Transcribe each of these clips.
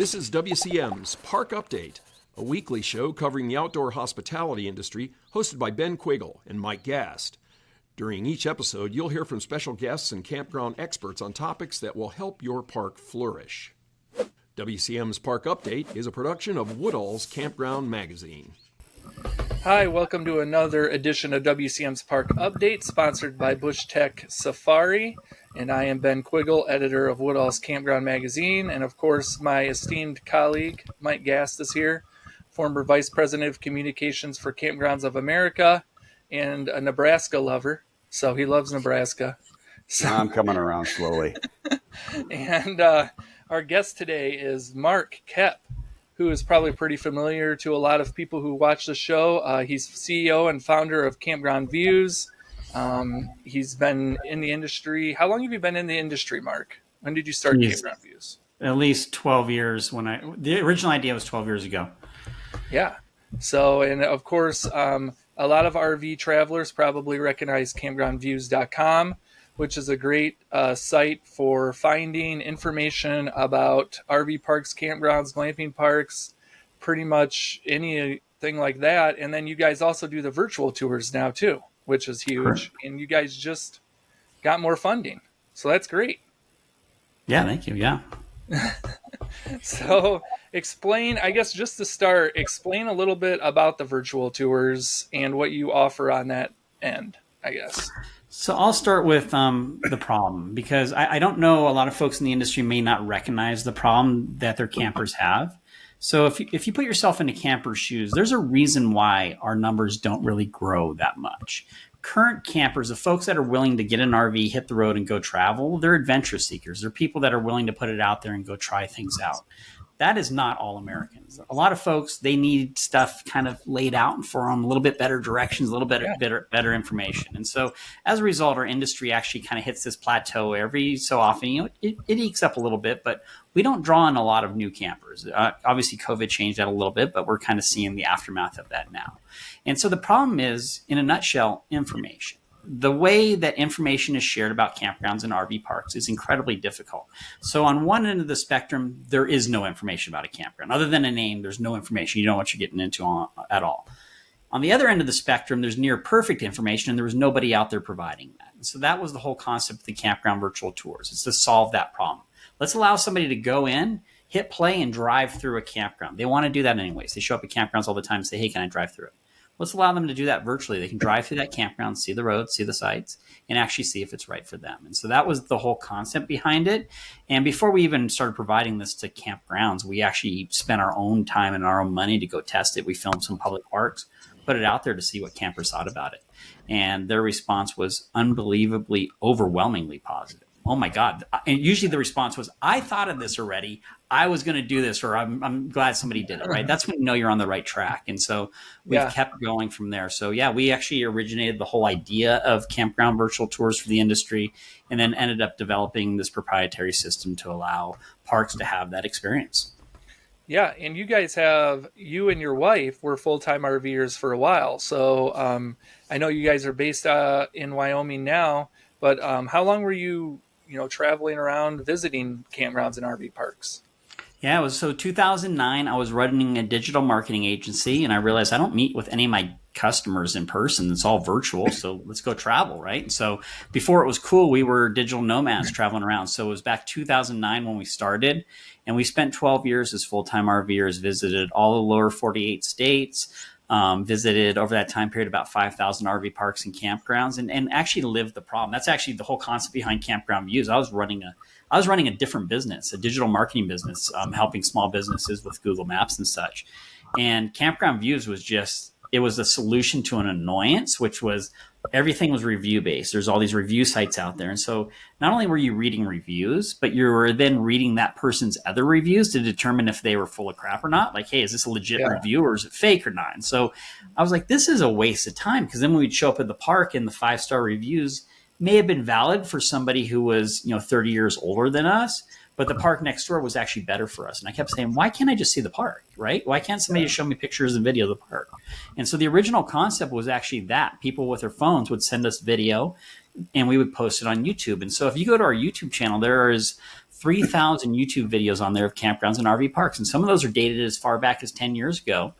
This is WCM's Park Update, a weekly show covering the outdoor hospitality industry, hosted by Ben Quiggle and Mike Gast. During each episode, you'll hear from special guests and campground experts on topics that will help your park flourish. WCM's Park Update is a production of Woodall's Campground Magazine. Hi, welcome to another edition of WCM's Park Update, sponsored by Bush Tech Safari. And I am Ben Quiggle, editor of Woodall's Campground Magazine. And of course, my esteemed colleague, Mike Gast, is here, former Vice President of Communications for Campgrounds of America and a Nebraska lover. So he loves Nebraska. So, I'm coming around slowly. And our guest today is Mark Koep, who is probably pretty familiar to a lot of people who watch the show. He's CEO and founder of Campground Views. He's been in the industry. How long have you been in the industry, Mark? When did you start Campground Views? At least 12 years. The original idea was 12 years ago. Yeah. So, and of course, a lot of RV travelers probably recognize campgroundviews.com, which is a great site for finding information about RV parks, campgrounds, glamping parks, pretty much anything like that. And then you guys also do the virtual tours now too, which is huge. Correct. And you guys just got more funding. So that's great. Yeah, thank you. Yeah. So explain, I guess just to start, explain a little bit about the virtual tours and what you offer on that end, I guess. So I'll start with the problem, because I don't know, a lot of folks in the industry may not recognize the problem that their campers have. So if you put yourself into camper shoes, there's a reason why our numbers don't really grow that much. Current campers, the folks that are willing to get an RV, hit the road and go travel, they're adventure seekers. They're people that are willing to put it out there and go try things out. That is not all Americans. A lot of folks, they need stuff kind of laid out for them, a little bit better directions, a little bit better information. And so as a result, our industry actually kind of hits this plateau every so often. It ekes up a little bit, but we don't draw in a lot of new campers. Obviously, COVID changed that a little bit, but we're kind of seeing the aftermath of that now. And so the problem is, in a nutshell, information. The way that information is shared about campgrounds and RV parks is incredibly difficult. So on one end of the spectrum, there is no information about a campground. Other than a name, there's no information. You don't know what you're getting into at all. On the other end of the spectrum, there's near perfect information, and there was nobody out there providing that. And so that was the whole concept of the campground virtual tours. It's to solve that problem. Let's allow somebody to go in, hit play, and drive through a campground. They want to do that anyways. They show up at campgrounds all the time and say, hey, can I drive through it? Let's allow them to do that virtually. They can drive through that campground, see the roads, see the sites, and actually see if it's right for them. And so that was the whole concept behind it. And before we even started providing this to campgrounds, we actually spent our own time and our own money to go test it. We filmed some public parks, put it out there to see what campers thought about it. And their response was unbelievably, overwhelmingly positive. Oh my God. And usually the response was, I thought of this already. I was going to do this, or I'm glad somebody did it, right? That's when you know you're on the right track. And so we've kept going from there. So yeah, we actually originated the whole idea of campground virtual tours for the industry, and then ended up developing this proprietary system to allow parks to have that experience. Yeah, and you and your wife were full-time RVers for a while. So I know you guys are based in Wyoming now, but how long were you traveling around visiting campgrounds and RV parks? Yeah, it was 2009. I was running a digital marketing agency, and I realized I don't meet with any of my customers in person. It's all virtual. So let's go travel, right? And so before it was cool, we were digital nomads traveling around. So it was back 2009 when we started, and we spent 12 years as full-time RVers, visited all the lower 48 states, visited over that time period about 5,000 RV parks and campgrounds, and actually lived the problem. That's actually the whole concept behind Campground Views. I was running a different business, a digital marketing business, helping small businesses with Google Maps and such. And Campground Views it was a solution to an annoyance, which was everything was review based. There's all these review sites out there. And so not only were you reading reviews, but you were then reading that person's other reviews to determine if they were full of crap or not. Like, hey, is this a legit review, or is it fake or not? And so I was like, this is a waste of time, because then when we'd show up at the park and the 5-star reviews may have been valid for somebody who was 30 years older than us, but the park next door was actually better for us. And I kept saying, why can't I just see the park, right? Why can't somebody just show me pictures and video of the park? And so the original concept was actually that people with their phones would send us video. and we would post it on YouTube. And so if you go to our YouTube channel, there is 3,000 YouTube videos on there of campgrounds and RV parks. And some of those are dated as far back as 10 years ago.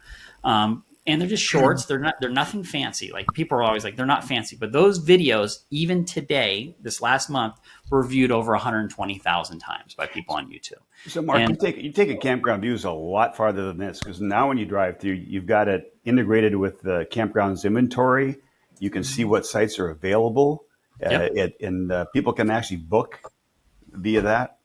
And they're just shorts. They're nothing fancy. Like, people are always like, they're not fancy, but those videos, even today, this last month, were viewed over 120,000 times by people on YouTube. So Mark, you take a Campground Views a lot farther than this, because now when you drive through, you've got it integrated with the campground's inventory. You can see what sites are available, and people can actually book via that.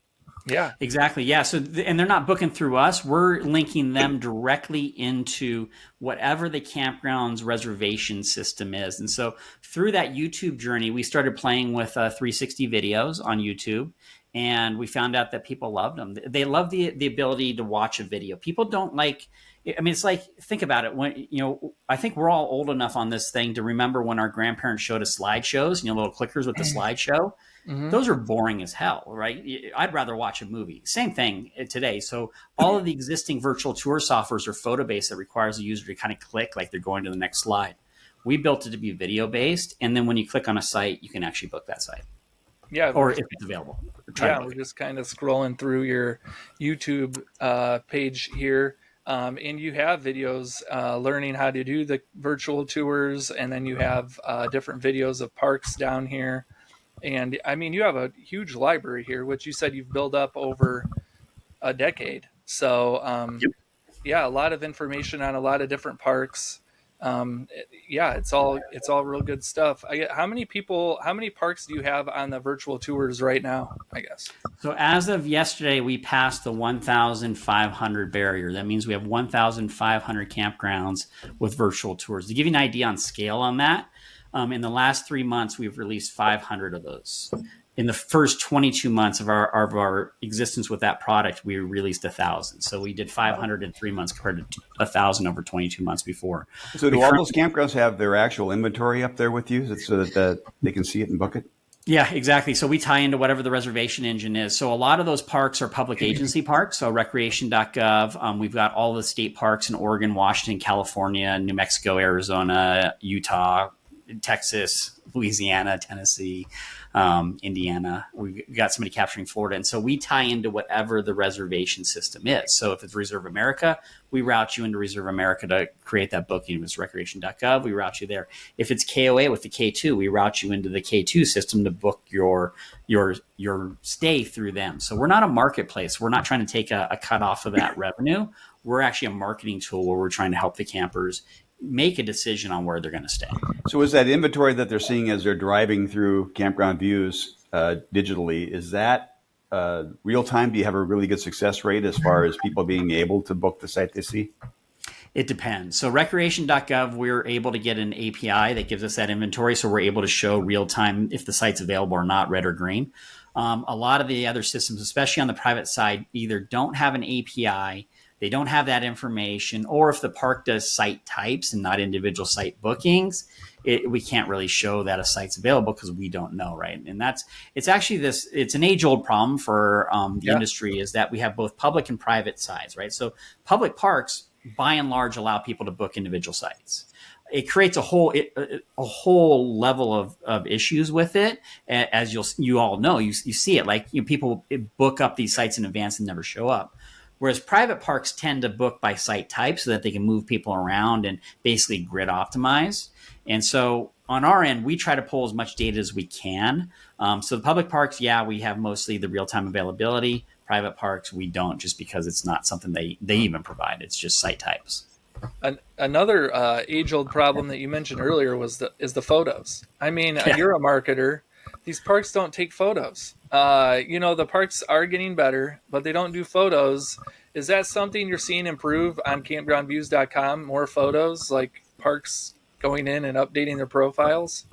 Yeah, exactly. Yeah. So, and they're not booking through us. We're linking them directly into whatever the campground's reservation system is. And so through that YouTube journey, we started playing with 360 videos on YouTube, and we found out that people loved them. They love the ability to watch a video. People don't like, I mean, it's like, think about it. When, I think we're all old enough on this thing to remember when our grandparents showed us slideshows, little clickers with the slideshow. Mm-hmm. Those are boring as hell, right? I'd rather watch a movie. Same thing today. So all of the existing virtual tour softwares are photo-based that requires the user to kind of click like they're going to the next slide. We built it to be video-based, and then when you click on a site, you can actually book that site. Yeah, or if it's available. We're just kind of scrolling through your YouTube page here. And you have videos learning how to do the virtual tours, and then you have different videos of parks down here. And I mean, you have a huge library here, which you said you've built up over a decade. So, a lot of information on a lot of different parks. It's all real good stuff. How many parks do you have on the virtual tours right now, I guess? So as of yesterday, we passed the 1,500 barrier. That means we have 1,500 campgrounds with virtual tours. To give you an idea on scale on that, in the last 3 months, we've released 500 of those. In the first 22 months of our existence with that product, we released 1,000. So we did 500 in 3 months compared to 1,000 over 22 months before. So do all those campgrounds have their actual inventory up there with you so that they can see it and book it? Yeah, exactly. So we tie into whatever the reservation engine is. So a lot of those parks are public agency parks. So recreation.gov. We've got all the state parks in Oregon, Washington, California, New Mexico, Arizona, Utah, Texas, Louisiana, Tennessee, Indiana. We got somebody capturing Florida. And so we tie into whatever the reservation system is. So if it's Reserve America, we route you into Reserve America to create that booking. If it's recreation.gov, we route you there. If it's KOA with the K2, we route you into the K2 system to book your stay through them. So we're not a marketplace. We're not trying to take a cut off of that revenue. We're actually a marketing tool where we're trying to help the campers make a decision on where they're going to stay. So is that inventory that they're seeing as they're driving through Campground Views digitally, is that real time? Do you have a really good success rate as far as people being able to book the site they see? It depends. So recreation.gov, we're able to get an API that gives us that inventory. So we're able to show real time if the site's available or not, red or green. A lot of the other systems, especially on the private side, either don't have an API, they don't have that information, or if the park does site types and not individual site bookings, we can't really show that a site's available because we don't know, right? And it's an age-old problem for the industry, is that we have both public and private sides, right? So public parks, by and large, allow people to book individual sites. It creates a whole level of issues with it, as you all know. You see it, like, people book up these sites in advance and never show up. Whereas private parks tend to book by site type so that they can move people around and basically grid optimize. And so on our end, we try to pull as much data as we can. So the public parks, we have mostly the real-time availability. Private parks, we don't, just because it's not something they even provide. It's just site types. Another age-old problem that you mentioned earlier is the photos. I mean, you're a marketer. These parks don't take photos. The parks are getting better, but they don't do photos. Is that something you're seeing improve on campgroundviews.com? More photos, like parks going in and updating their profiles?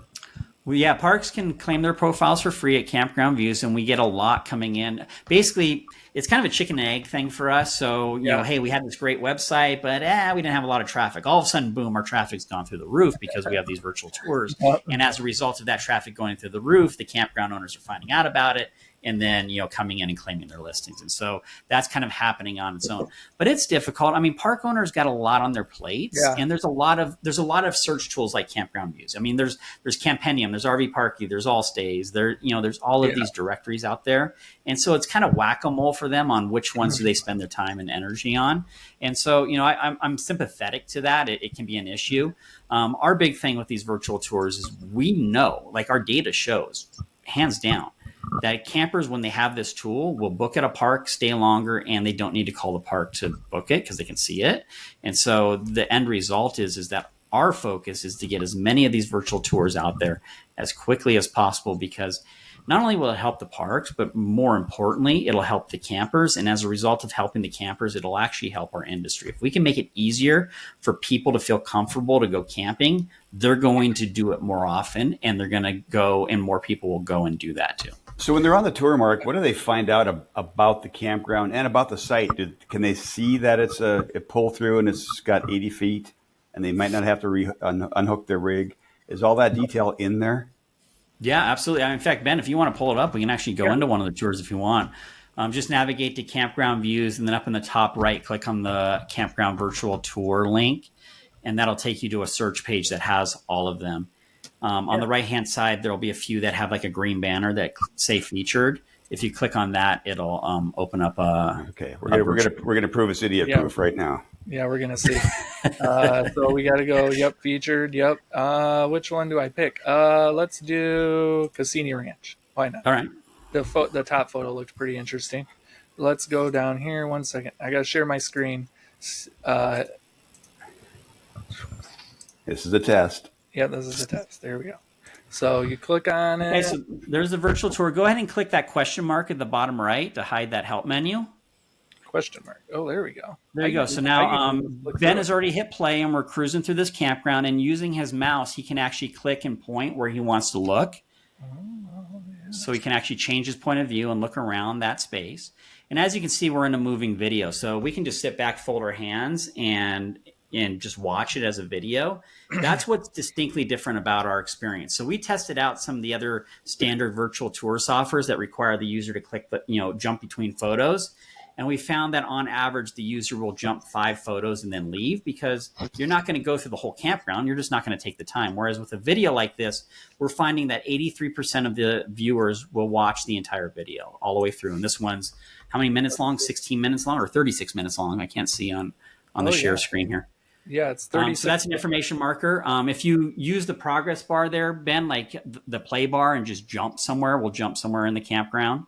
Well, parks can claim their profiles for free at Campground Views, and we get a lot coming in. Basically, it's kind of a chicken and egg thing for us. So, hey, we had this great website, but we didn't have a lot of traffic. All of a sudden, boom, our traffic's gone through the roof because we have these virtual tours. And as a result of that traffic going through the roof, the campground owners are finding out about it, and then, coming in and claiming their listings. And so that's kind of happening on its own, but it's difficult. I mean, park owners got a lot on their plates, and there's a lot of search tools like Campground Views. I mean, there's Campendium, there's RV Parky, there's Allstays, there's all of these directories out there. And so it's kind of whack-a-mole for them on which ones do they spend their time and energy on. And so, I'm sympathetic to that. It can be an issue. Our big thing with these virtual tours is we know, like our data shows, hands down, that campers, when they have this tool, will book at a park, stay longer, and they don't need to call the park to book it because they can see it. And so the end result is that our focus is to get as many of these virtual tours out there as quickly as possible, because not only will it help the parks, but more importantly, it'll help the campers. And as a result of helping the campers, it'll actually help our industry. If we can make it easier for people to feel comfortable to go camping, they're going to do it more often, and they're going to go, and more people will go and do that too. So when they're on the tour, Mark, what do they find out about the campground and about the site? Can they see that it's a pull through and it's got 80 feet and they might not have to unhook their rig? Is all that detail in there? Yeah, absolutely. In fact, Ben, if you want to pull it up, we can actually go into one of the tours if you want. Just navigate to Campground Views, and then up in the top right, click on the Campground Virtual Tour link, and that'll take you to a search page that has all of them. On the right-hand side, there'll be a few that have like a green banner that say featured. If you click on that, it'll open up a. Okay, we're gonna prove it's idiot proof right now. Yeah, we're gonna see. So we got to go. Yep, featured. Yep. Which one do I pick? Let's do Cassini Ranch. Why not? All right. The top photo looks pretty interesting. Let's go down here. 1 second. I got to share my screen. This is a test. Yeah, this is a test. There we go. So you click on it. Okay, so there's the virtual tour. Go ahead and click that question mark at the bottom right to hide that help menu. Question mark. Oh, there we go. There you go. So now Ben has already hit play, and we're cruising through this campground, and using his mouse, he can actually click and point where he wants to look. So he can actually change his point of view and look around that space. And as you can see, we're in a moving video. So we can just sit back, fold our hands, and just watch it as a video. That's what's distinctly different about our experience. So we tested out some of the other standard virtual tour softwares that require the user to click jump between photos. And we found that on average, the user will jump 5 photos and then leave, because you're not going to go through the whole campground. You're just not going to take the time. Whereas with a video like this, we're finding that 83% of the viewers will watch the entire video all the way through. And this one's how many minutes long? 16 minutes long or 36 minutes long? I can't see on the share screen here. Yeah, it's 30. So that's an information marker. If you use the progress bar there, Ben, like the play bar, and just jump somewhere, we'll jump somewhere in the campground.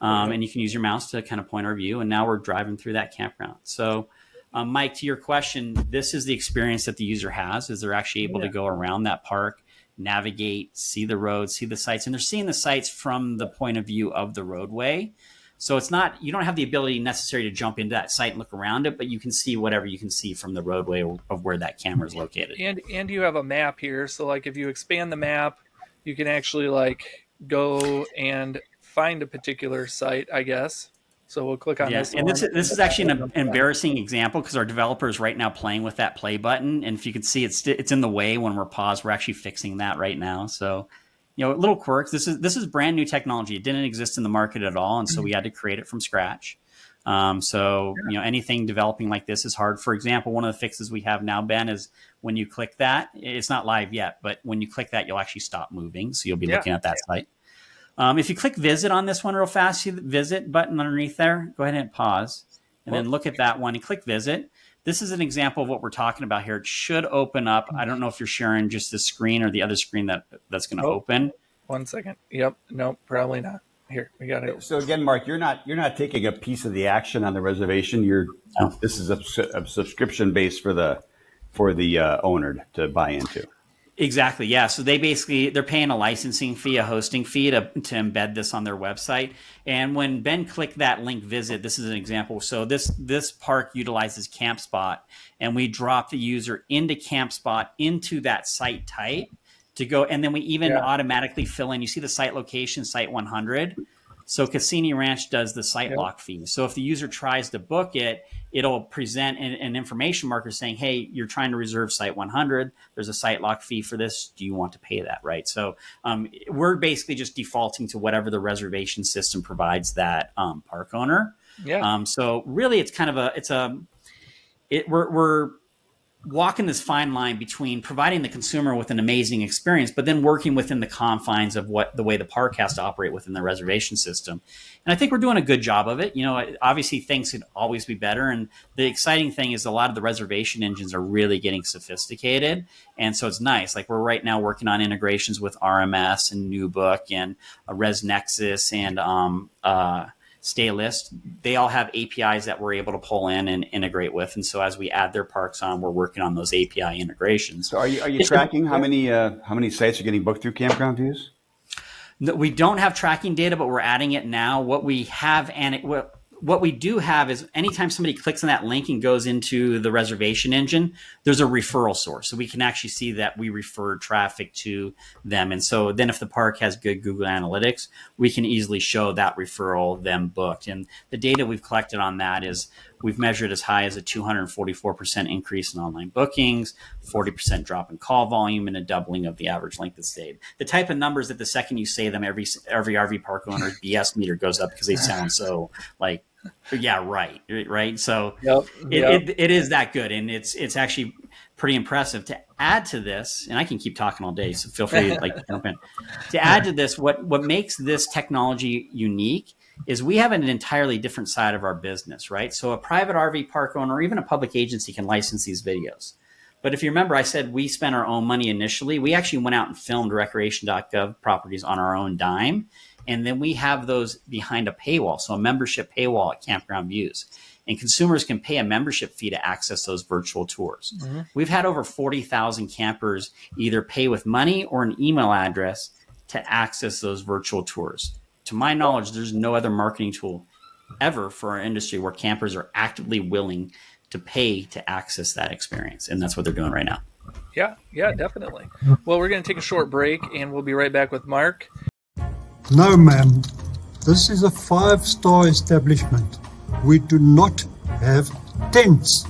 And you can use your mouse to kind of point our view. And now we're driving through that campground. So, Mike, to your question, this is the experience that the user has, is they're actually able to go around that park, navigate, see the roads, see the sites. And they're seeing the sites from the point of view of the roadway. So it's not, you don't have the ability necessarily to jump into that site and look around it, but you can see whatever you can see from the roadway of where that camera is located. And you have a map here. So like if you expand the map, you can actually like go and find a particular site, I guess. So we'll click on this. And this is actually an embarrassing example, because our developer is right now playing with that play button. And if you can see, it's in the way when we're paused. We're actually fixing that right now. So, little quirks. This is brand new technology. It didn't exist in the market at all. And so we had to create it from scratch. Anything developing like this is hard. For example, one of the fixes we have now, Ben, is when you click that, it's not live yet, but when you click that, you'll actually stop moving. So you'll be looking at that site. If you click visit on this one real fast, see the visit button underneath there, go ahead and pause, and then look at that one and click visit. This is an example of what we're talking about here. It should open up. I don't know if you're sharing just this screen or the other screen that's going to open. 1 second. Yep. Nope, probably not. Here, we got it. So again, Mark, you're not taking a piece of the action on the reservation. This is a subscription base for the owner to buy into. Exactly. Yeah. So they're paying a licensing fee, a hosting fee to embed this on their website. And when Ben clicked that link visit, this is an example. So this park utilizes CampSpot, and we drop the user into CampSpot into that site type to go. And then we even automatically fill in, you see the site location, site 100. So Cassini Ranch does the site lock fee. So if the user tries to book it, it'll present an information marker saying, hey, you're trying to reserve site 100. There's a site lock fee for this. Do you want to pay that? Right. So we're basically just defaulting to whatever the reservation system provides that park owner. Yeah. So really, it's kind of we're walking this fine line between providing the consumer with an amazing experience, but then working within the confines of the way the park has to operate within the reservation system. And I think we're doing a good job of it. Obviously things could always be better. And the exciting thing is a lot of the reservation engines are really getting sophisticated. And so it's nice. Like we're right now working on integrations with RMS and NewBook and ResNexus and Stay List. They all have APIs that we're able to pull in and integrate with. And so as we add their parks on, we're working on those API integrations. So are you tracking how many sites are getting booked through Campground Views? No, we don't have tracking data, but we're adding it now. What we have what we do have is anytime somebody clicks on that link and goes into the reservation engine, there's a referral source. So we can actually see that we refer traffic to them. And so then if the park has good Google Analytics, we can easily show that referral, them booked. And the data we've collected on that is we've measured as high as a 244% increase in online bookings, 40% drop in call volume, and a doubling of the average length of stay. The type of numbers that the second you say them, every RV park owner's BS meter goes up because they sound so like, yeah, right. So it is that good, and it's actually pretty impressive. To add to this, and I can keep talking all day, so feel free to jump in. To add to this, what makes this technology unique is we have an entirely different side of our business, right? So a private RV park owner or even a public agency can license these videos. But if you remember, I said we spent our own money initially. We actually went out and filmed recreation.gov properties on our own dime. And then we have those behind a paywall, so a membership paywall at Campground Views. And consumers can pay a membership fee to access those virtual tours. Mm-hmm. We've had over 40,000 campers either pay with money or an email address to access those virtual tours. To my knowledge, there's no other marketing tool ever for our industry where campers are actively willing to pay to access that experience. And that's what they're doing right now. Yeah, definitely. Well, we're going to take a short break, and we'll be right back with Mark. No, ma'am. This is a 5-star establishment. We do not have tents.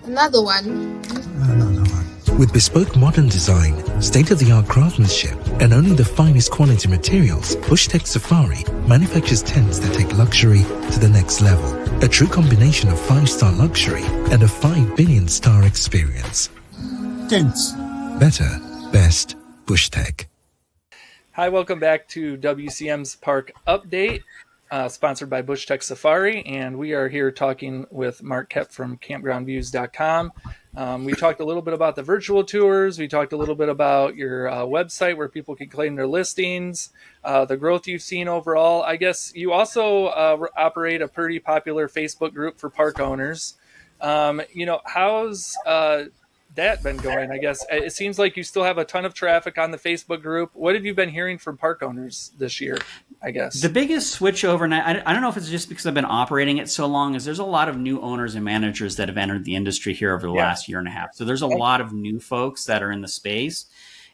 Another one. With bespoke modern design, state-of-the-art craftsmanship, and only the finest quality materials, BushTech Safari manufactures tents that take luxury to the next level. A true combination of 5-star luxury and a 5 billion star experience. Tents. Better, best, BushTech. Hi, welcome back to WCM's Park Update, sponsored by BushTech Safari, and we are here talking with Mark Koep from campgroundviews.com. We talked a little bit about the virtual tours. We talked a little bit about your website where people can claim their listings, the growth you've seen overall. I guess you also operate a pretty popular Facebook group for park owners. How's that been going? I guess it seems like you still have a ton of traffic on the Facebook group. What have you been hearing from park owners this year, I guess? The biggest switch over, and I don't know if it's just because I've been operating it so long, is there's a lot of new owners and managers that have entered the industry here over the last year and a half. So there's a lot of new folks that are in the space.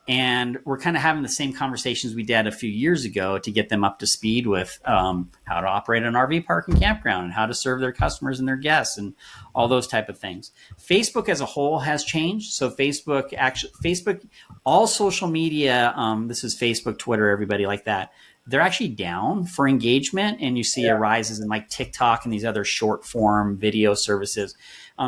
And we're kind of having the same conversations we did a few years ago to get them up to speed with how to operate an RV park and campground and how to serve their customers and their guests and all those type of things. Facebook as a whole has changed. So Facebook, all social media, this is Facebook, Twitter, everybody like that, they're actually down for engagement. And you see rises in like TikTok and these other short form video services.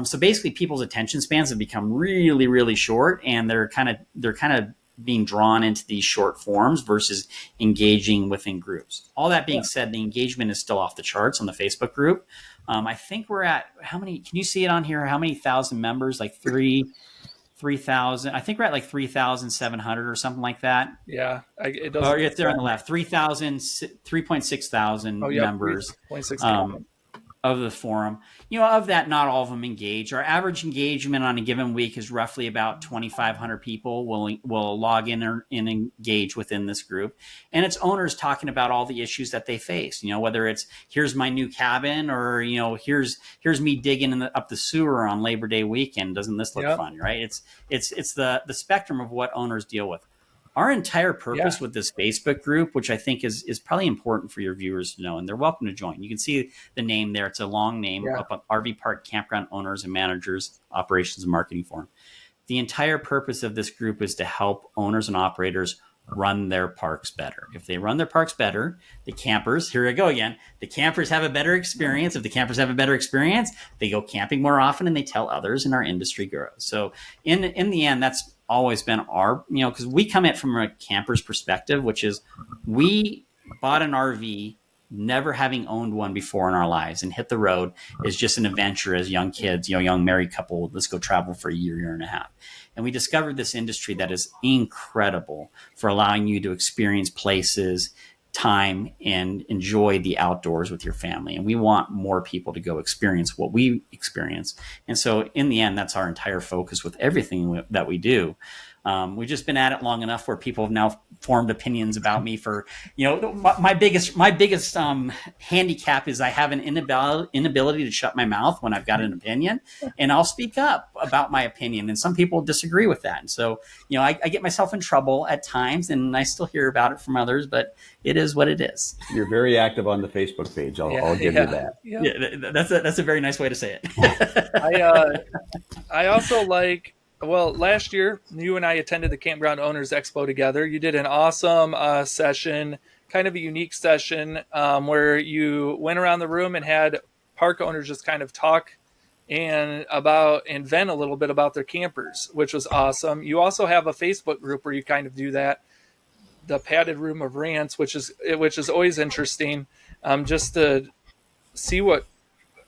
So basically people's attention spans have become really, really short, and they're kind of being drawn into these short forms versus engaging within groups. All that being said, the engagement is still off the charts on the Facebook group. I think we're at how many, can you see it on here? How many thousand members? Like 3,000. I think we're at like 3,700 or something like that. Yeah. It doesn't. Oh, it's there on the left. 3.6 thousand members. 3.6 of the forum. Of that, not all of them engage. Our average engagement on a given week is roughly about 2,500 people will log in and engage within this group. And it's owners talking about all the issues that they face, whether it's here's my new cabin or, here's me digging up the sewer on Labor Day weekend. Doesn't this look fun, right? It's the spectrum of what owners deal with. our entire purpose with this Facebook group, which I think is probably important for your viewers to know, and they're welcome to join. You can see the name there. It's a long name, up on RV Park Campground Owners and Managers Operations and Marketing Forum. The entire purpose of this group is to help owners and operators run their parks better. If they run their parks better, the campers, here I go again, the campers have a better experience. If the campers have a better experience, they go camping more often and they tell others, and our industry grows. So in the end, that's always been our, because we come at from a camper's perspective, which is we bought an RV never having owned one before in our lives, and hit the road is just an adventure as young kids, young married couple, let's go travel for a year and a half. And we discovered this industry that is incredible for allowing you to experience places, time, and enjoy the outdoors with your family. And we want more people to go experience what we experience. And so in the end, that's our entire focus with everything that we do. We've just been at it long enough where people have now formed opinions about me for, my biggest handicap is I have an inability to shut my mouth when I've got an opinion, and I'll speak up about my opinion. And some people disagree with that. And so, I get myself in trouble at times, and I still hear about it from others, but it is what it is. You're very active on the Facebook page. I'll give you that. Yeah, that's a very nice way to say it. I also last year, you and I attended the Campground Owners Expo together. You did an awesome session, kind of a unique session, where you went around the room and had park owners just kind of talk and vent a little bit about their campers, which was awesome. You also have a Facebook group where you kind of do that, the Padded Room of Rants, which is always interesting, just to see what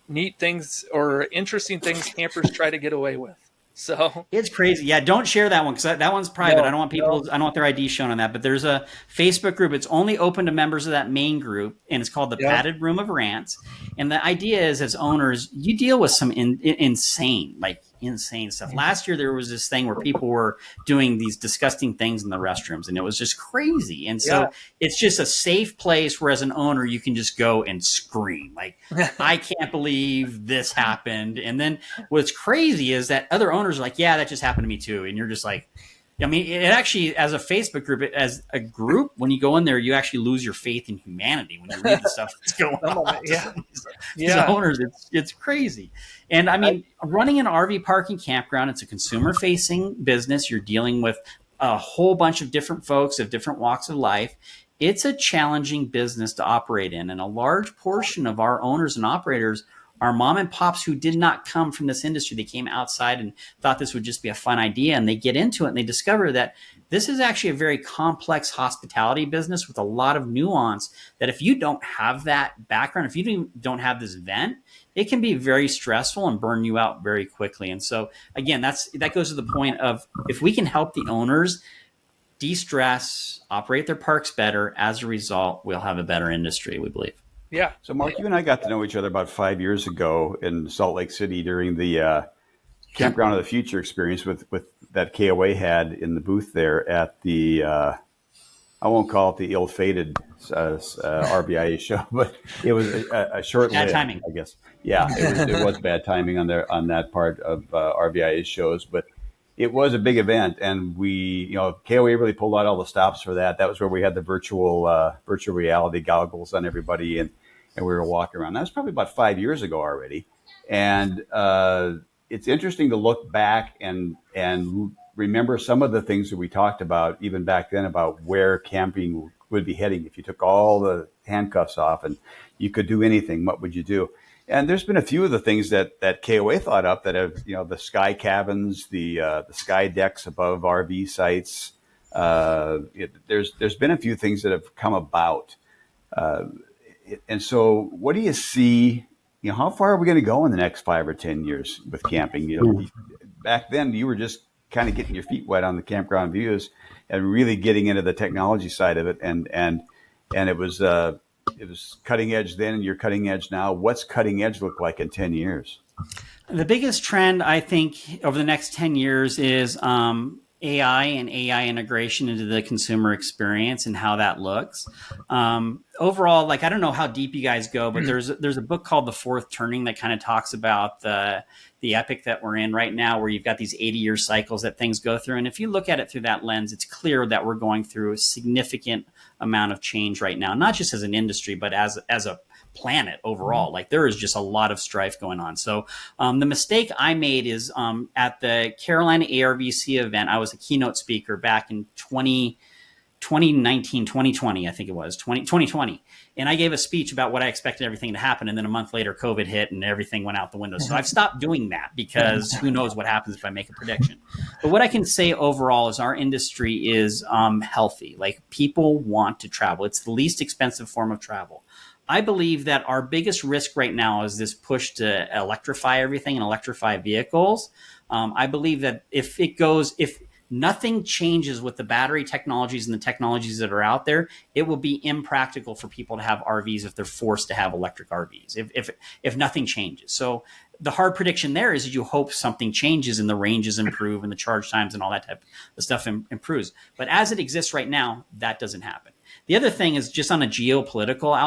neat things or interesting things campers try to get away with. So it's crazy. Yeah, don't share that one because that one's private. I don't want their ID shown on that. But there's a Facebook group. It's only open to members of that main group, and it's called the Padded Room of Rants. And the idea is, as owners, you deal with some insane stuff. Last year, there was this thing where people were doing these disgusting things in the restrooms, and it was just crazy. And so it's just a safe place where, as an owner, you can just go and scream like, I can't believe this happened. And then what's crazy is that other owners are like, yeah, that just happened to me too. And you're just like, it actually, as a Facebook group, as a group, when you go in there, you actually lose your faith in humanity when you read the stuff that's going on. These owners, it's crazy. And running an RV park and campground, it's a consumer-facing business. You're dealing with a whole bunch of different folks of different walks of life. It's a challenging business to operate in, and a large portion of our owners and operators are mom and pops who did not come from this industry. They came outside and thought this would just be a fun idea, and they get into it and they discover that this is actually a very complex hospitality business with a lot of nuance, that if you don't have that background, if you don't have this vent, it can be very stressful and burn you out very quickly. And so again, that goes to the point of, if we can help the owners de-stress, operate their parks better, as a result, we'll have a better industry, we believe. Yeah. So, Mark, you and I got to know each other about 5 years ago in Salt Lake City during the Campground of the Future experience with that KOA had in the booth there at the, I won't call it the ill-fated RBIA show, but it was a short-lived, timing, I guess. Yeah, it was bad timing on that part of RBIA shows, but it was a big event, and KOA really pulled out all the stops for that. That was where we had the virtual reality goggles on everybody, and we were walking around. That was probably about 5 years ago already. And it's interesting to look back and remember some of the things that we talked about even back then about where camping would be heading. If you took all the handcuffs off and you could do anything, what would you do? And there's been a few of the things that KOA thought up that have, the sky cabins, the sky decks above RV sites. There's been a few things that have come about. And so what do you see, how far are we going to go in the next 5 or 10 years with camping? Back then you were just kind of getting your feet wet on the Campground Views and really getting into the technology side of it. And it was cutting edge then, and you're cutting edge now. What's cutting edge look like in 10 years? The biggest trend, I think, over the next 10 years is AI and AI integration into the consumer experience and how that looks. Overall, I don't know how deep you guys go, but there's a book called The Fourth Turning that kind of talks about the the epic that we're in right now, where you've got these 80-year cycles that things go through. And if you look at it through that lens, it's clear that we're going through a significant amount of change right now, not just as an industry, but as a planet overall. Like, there is just a lot of strife going on. So the mistake I made is at the Carolina ARVC event, I was a keynote speaker back in 2020, I think it was 2020. And I gave a speech about what I expected everything to happen. And then a month later, COVID hit and everything went out the window. So I've stopped doing that, because who knows what happens if I make a prediction. But what I can say overall is our industry is healthy. Like, people want to travel. It's the least expensive form of travel. I believe that our biggest risk right now is this push to electrify everything and electrify vehicles. I believe that if nothing changes with the battery technologies and the technologies that are out there, it will be impractical for people to have RVs if they're forced to have electric RVs, if nothing changes. So the hard prediction there is you hope something changes and the ranges improve and the charge times and all that type of stuff improves. But as it exists right now, that doesn't happen. The other thing is just on a geopolitical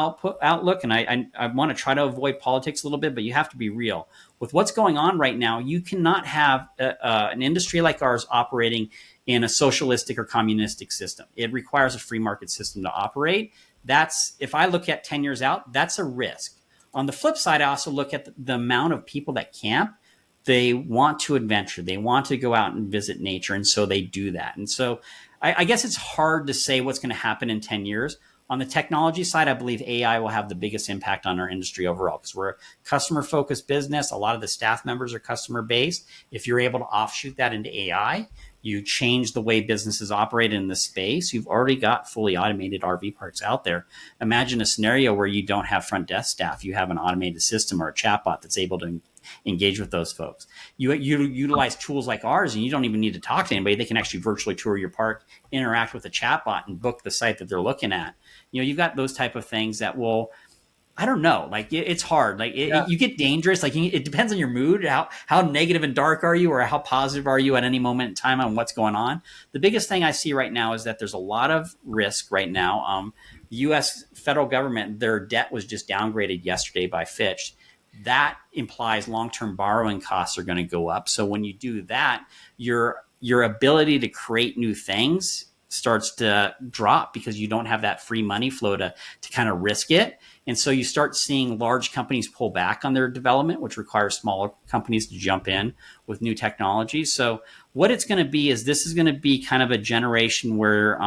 outlook, and I want to try to avoid politics a little bit, but you have to be real. With what's going on right now, you cannot have an industry like ours operating in a socialistic or communistic system. It requires a free market system to operate. If I look at 10 years out, that's a risk. On the flip side, I also look at the amount of people that camp. They want to adventure. They want to go out and visit nature, and so they do that. And so I guess it's hard to say what's going to happen in 10 years. On the technology side, I believe AI will have the biggest impact on our industry overall, because we're a customer-focused business. A lot of the staff members are customer-based. If you're able to offshoot that into AI, you change the way businesses operate in this space. You've already got fully automated RV parks out there. Imagine a scenario where you don't have front desk staff. You have an automated system or a chatbot that's able to engage with those folks. You utilize tools like ours, and you don't even need to talk to anybody. They can actually virtually tour your park, interact with a chatbot, and book the site that they're looking at. You've got those type of things that will, I don't know, like it's hard. Like you get dangerous. Like it depends on your mood. How negative and dark are you, or how positive are you at any moment in time on what's going on? The biggest thing I see right now is that there's a lot of risk right now. The U.S. federal government, their debt was just downgraded yesterday by Fitch. That implies long-term borrowing costs are going to go up. So when you do that, your ability to create new things starts to drop, because you don't have that free money flow to kind of risk it. And so you start seeing large companies pull back on their development, which requires smaller companies to jump in with new technology. So what it's going to be is this is going to be kind of a generation where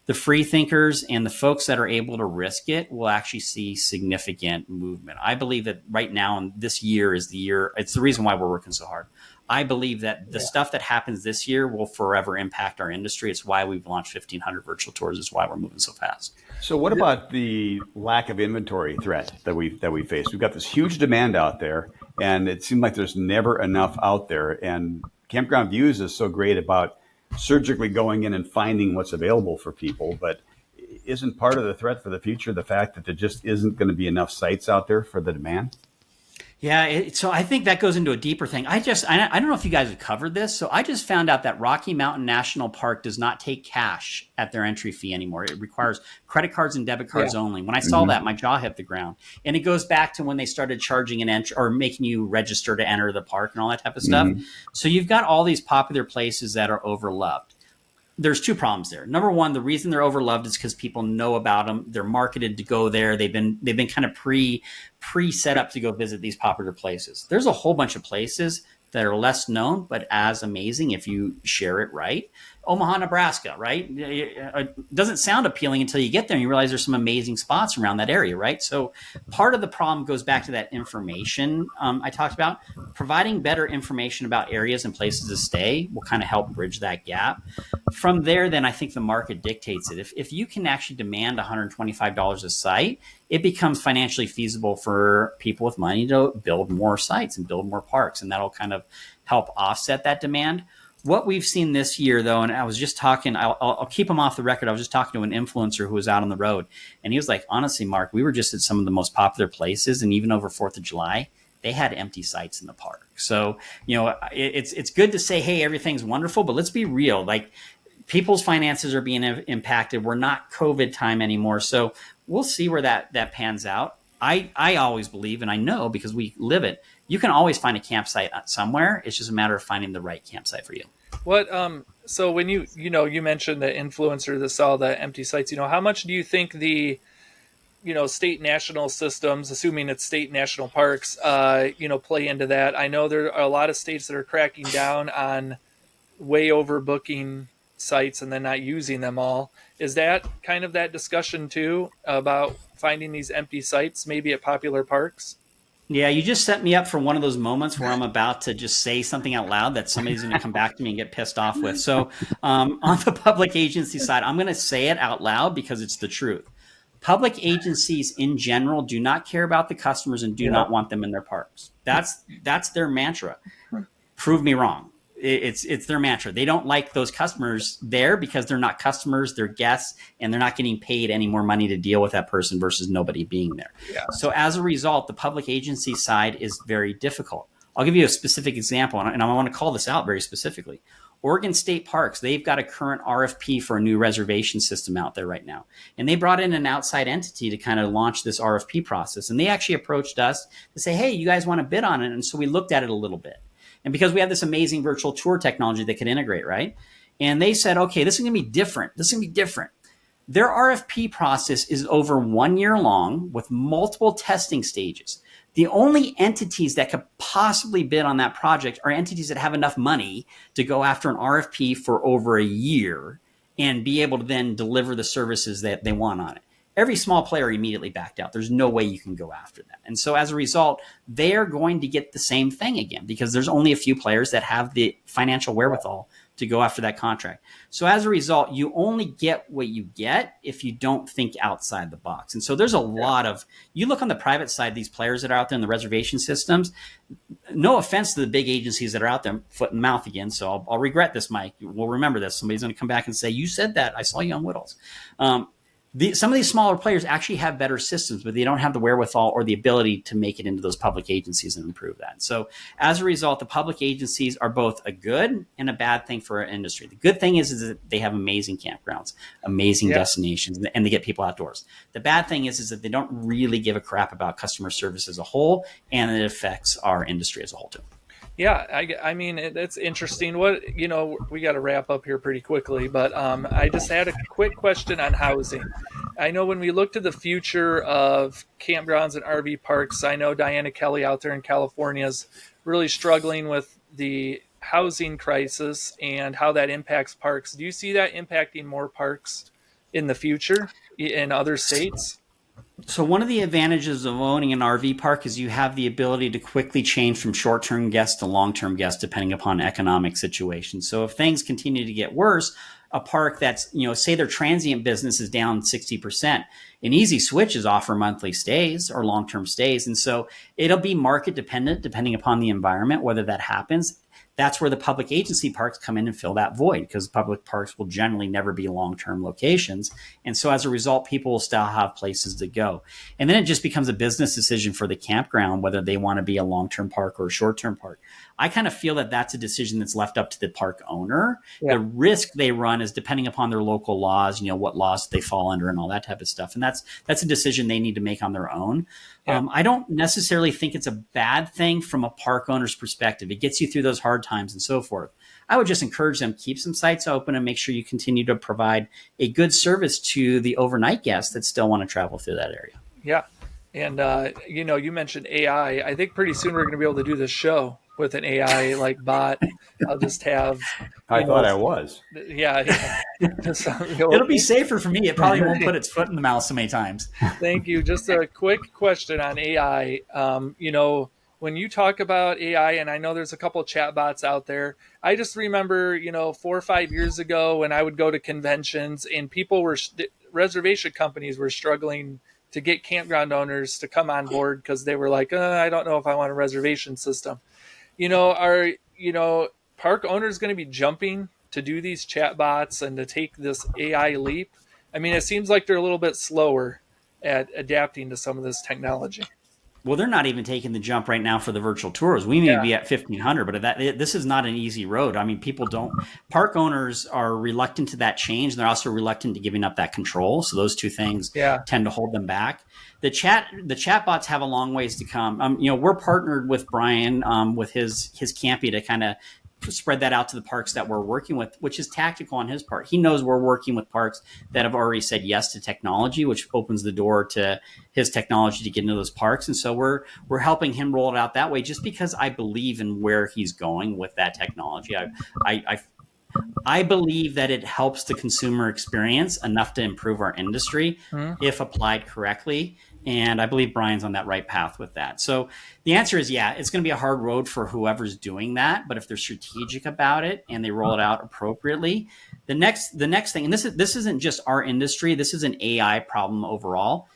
the free thinkers and the folks that are able to risk it will actually see significant movement. I believe that right now, and this year is the year, it's the reason why we're working so hard. I believe that the stuff that happens this year will forever impact our industry. It's why we've launched 1,500 virtual tours. It's why we're moving so fast. So what about the lack of inventory threat that we face? We've got this huge demand out there, and it seems like there's never enough out there. And Campground Views is so great about surgically going in and finding what's available for people. But isn't part of the threat for the future the fact that there just isn't going to be enough sites out there for the demand? Yeah, so I think that goes into a deeper thing. I don't know if you guys have covered this. So I just found out that Rocky Mountain National Park does not take cash at their entry fee anymore. It requires credit cards and debit cards only. When I saw that, my jaw hit the ground. And it goes back to when they started charging an entry or making you register to enter the park and all that type of stuff. So you've got all these popular places that are overloved. There's two problems there. Number one, the reason they're overloved is because people know about them. They're marketed to go there. They've been kind of pre set up to go visit these popular places. There's a whole bunch of places that are less known, but as amazing if you share it right. Omaha, Nebraska, right? It doesn't sound appealing until you get there and you realize there's some amazing spots around that area, right? So part of the problem goes back to that information I talked about. Providing better information about areas and places to stay will kind of help bridge that gap. From there, then I think the market dictates it. If you can actually demand $125 a site, it becomes financially feasible for people with money to build more sites and build more parks, and that'll kind of help offset that demand. What we've seen this year, though, and I was just talking, I'll keep him off the record. I was just talking to an influencer who was out on the road, and he was like, honestly, Mark, we were just at some of the most popular places, and even over 4th of July, they had empty sites in the park. So, it's good to say, hey, everything's wonderful, but let's be real. Like, people's finances are being impacted. We're not COVID time anymore. So we'll see where that pans out. I always believe, and I know because we live it, you can always find a campsite somewhere. It's just a matter of finding the right campsite for you. What so when you mentioned the influencer that saw the empty sites, how much do you think the state national systems, assuming it's state national parks, play into that? I know there are a lot of states that are cracking down on way overbooking sites and then not using them all. Is that kind of that discussion too about finding these empty sites maybe at popular parks? Yeah, you just set me up for one of those moments where I'm about to just say something out loud that somebody's going to come back to me and get pissed off with. So on the public agency side, I'm going to say it out loud because it's the truth. Public agencies in general do not care about the customers and do not want them in their parks. That's their mantra. Prove me wrong. It's their mantra. They don't like those customers there because they're not customers, they're guests, and they're not getting paid any more money to deal with that person versus nobody being there. Yeah. So as a result, the public agency side is very difficult. I'll give you a specific example, and I want to call this out very specifically. Oregon State Parks, they've got a current RFP for a new reservation system out there right now. And they brought in an outside entity to kind of launch this RFP process. And they actually approached us to say, hey, you guys want to bid on it? And so we looked at it a little bit. And because we have this amazing virtual tour technology that could integrate, right? And they said, okay, this is going to be different. Their RFP process is over 1 year long with multiple testing stages. The only entities that could possibly bid on that project are entities that have enough money to go after an RFP for over a year and be able to then deliver the services that they want on it. Every small player immediately backed out. There's no way you can go after that. And so as a result, they're going to get the same thing again because there's only a few players that have the financial wherewithal to go after that contract. So as a result, you only get what you get if you don't think outside the box. And so there's a lot of, you look on the private side, these players that are out there in the reservation systems, no offense to the big agencies that are out there, foot and mouth again. So I'll regret this, Mike. We'll remember this. Somebody's going to come back and say, you said that. I saw you on Whittles. Some of these smaller players actually have better systems, but they don't have the wherewithal or the ability to make it into those public agencies and improve that. So as a result, the public agencies are both a good and a bad thing for our industry. The good thing is that they have amazing campgrounds, amazing destinations, and they get people outdoors. The bad thing is that they don't really give a crap about customer service as a whole, and it affects our industry as a whole too. Yeah, I mean, it's interesting. We got to wrap up here pretty quickly, but I just had a quick question on housing. I know when we look to the future of campgrounds and RV parks, I know Diana Kelly out there in California is really struggling with the housing crisis and how that impacts parks. Do you see that impacting more parks in the future in other states? So one of the advantages of owning an RV park is you have the ability to quickly change from short-term guests to long-term guests depending upon economic situations. So if things continue to get worse, a park that's, say their transient business is down 60%, an easy switch is offer monthly stays or long-term stays. And so it'll be market dependent depending upon the environment, whether that happens. That's where the public agency parks come in and fill that void because public parks will generally never be long-term locations. And so as a result, people will still have places to go. And then it just becomes a business decision for the campground, whether they want to be a long-term park or a short-term park. I kind of feel that that's a decision that's left up to the park owner. Yeah. The risk they run is depending upon their local laws, what laws they fall under and all that type of stuff. And that's a decision they need to make on their own. Yeah. I don't necessarily think it's a bad thing from a park owner's perspective. It gets you through those hard times and so forth. I would just encourage them, keep some sites open and make sure you continue to provide a good service to the overnight guests that still want to travel through that area. Yeah. And, you mentioned AI. I think pretty soon we're going to be able to do this show with an AI like bot. I'll just have. I thought I was. Yeah. It'll be safer for me. It probably won't put its foot in the mouth so many times. Thank you. Just a quick question on AI. When you talk about AI, and I know there's a couple of chat bots out there, I just remember, 4 or 5 years ago when I would go to conventions and reservation companies were struggling to get campground owners to come on board because they were like, I don't know if I want a reservation system. Are park owners going to be jumping to do these chat bots and to take this AI leap? I mean, it seems like they're a little bit slower at adapting to some of this technology. Well, they're not even taking the jump right now for the virtual tours. We may be at 1,500, but this is not an easy road. I mean, park owners are reluctant to that change. And they're also reluctant to giving up that control. So those two things tend to hold them back. The chatbots have a long ways to come. We're partnered with Brian with his Campy to kind of spread that out to the parks that we're working with, which is tactical on his part. He knows we're working with parks that have already said yes to technology, which opens the door to his technology to get into those parks. And so we're helping him roll it out that way, just because I believe in where he's going with that technology. I believe that it helps the consumer experience enough to improve our industry if applied correctly. And I believe Brian's on that right path with that. So the answer is, it's going to be a hard road for whoever's doing that. But if they're strategic about it and they roll it out appropriately, the next thing, and this isn't just our industry, this is an AI problem overall.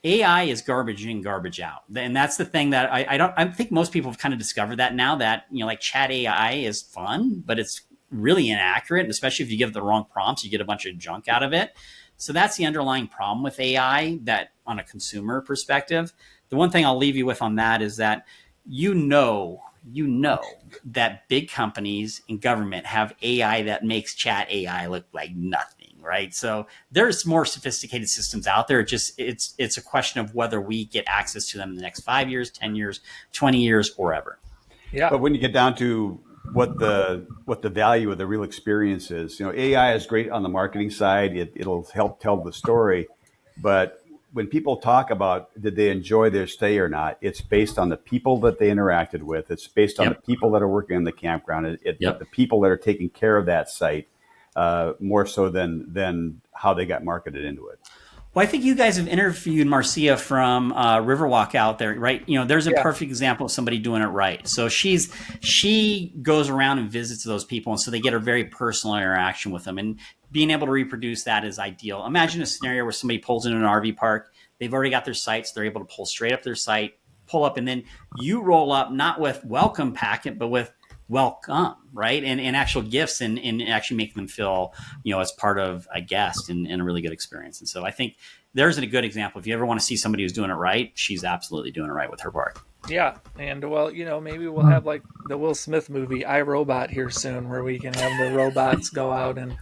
AI is garbage in, garbage out. And that's the thing that I think most people have kind of discovered that now, that, like chat AI is fun, but it's really inaccurate. And especially if you give it the wrong prompts, you get a bunch of junk out of it. So that's the underlying problem with AI, that on a consumer perspective. The one thing I'll leave you with on that is that you know that big companies and government have AI that makes chat AI look like nothing, right? So there's more sophisticated systems out there. It's a question of whether we get access to them in the next 5 years, 10 years, 20 years, or ever. Yeah. But when you get down to what the value of the real experience is, AI is great on the marketing side. It'll help tell the story. But when people talk about did they enjoy their stay or not, it's based on the people that they interacted with. It's based on the people that are working in the campground, the people that are taking care of that site, more so than how they got marketed into it. Well, I think you guys have interviewed Marcia from Riverwalk out there, right? There's a perfect example of somebody doing it right. So she goes around and visits those people, and so they get a very personal interaction with them. And being able to reproduce that is ideal. Imagine a scenario where somebody pulls into an RV park. They've already got their sites. They're able to pull straight up their site, pull up, and then you roll up not with welcome packet, but with welcome, right? And actual gifts and actually making them feel, as part of a guest and a really good experience. And so I think there's a good example. If you ever want to see somebody who's doing it right, she's absolutely doing it right with her park. Yeah. And maybe we'll have like the Will Smith movie, I, Robot, here soon, where we can have the robots go out and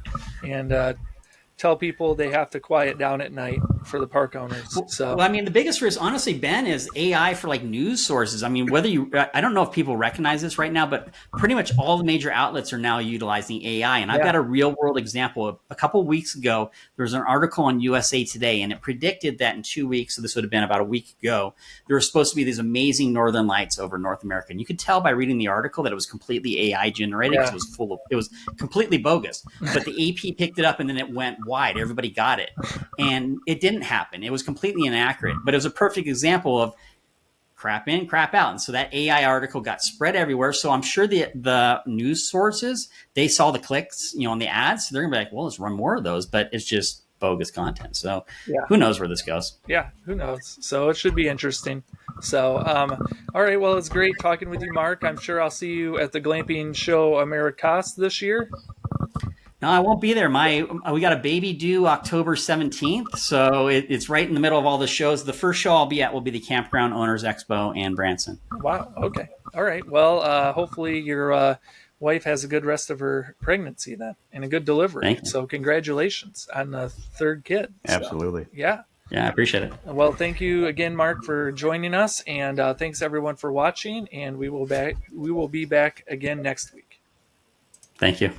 tell people they have to quiet down at night for the park owners. So, well, the biggest risk, honestly, Ben, is AI for like news sources. I don't know if people recognize this right now, but pretty much all the major outlets are now utilizing AI. And I've got a real world example. A couple of weeks ago, there was an article on USA Today, and it predicted that in 2 weeks, so this would have been about a week ago, there were supposed to be these amazing northern lights over North America. And you could tell by reading the article that it was completely AI generated, because it was completely bogus. But the AP picked it up, and then it went wide. Everybody got it. And it didn't happen. It was completely inaccurate, but it was a perfect example of crap in, crap out. And so that AI article got spread everywhere. So I'm sure the news sources, they saw the clicks, on the ads. So they're gonna be like, well, let's run more of those, but it's just bogus content. So who knows where this goes? Yeah, who knows? So it should be interesting. So, all right. Well, it's great talking with you, Mark. I'm sure I'll see you at the Glamping Show Americas this year. No, I won't be there. We got a baby due October 17th, so it's right in the middle of all the shows. The first show I'll be at will be the Campground Owners Expo in Branson. Wow. Okay. All right. Well, hopefully your wife has a good rest of her pregnancy then, and a good delivery. So congratulations on the third kid. Absolutely. So, yeah. Yeah, I appreciate it. Well, thank you again, Mark, for joining us, and thanks everyone for watching. And we will be back again next week. Thank you.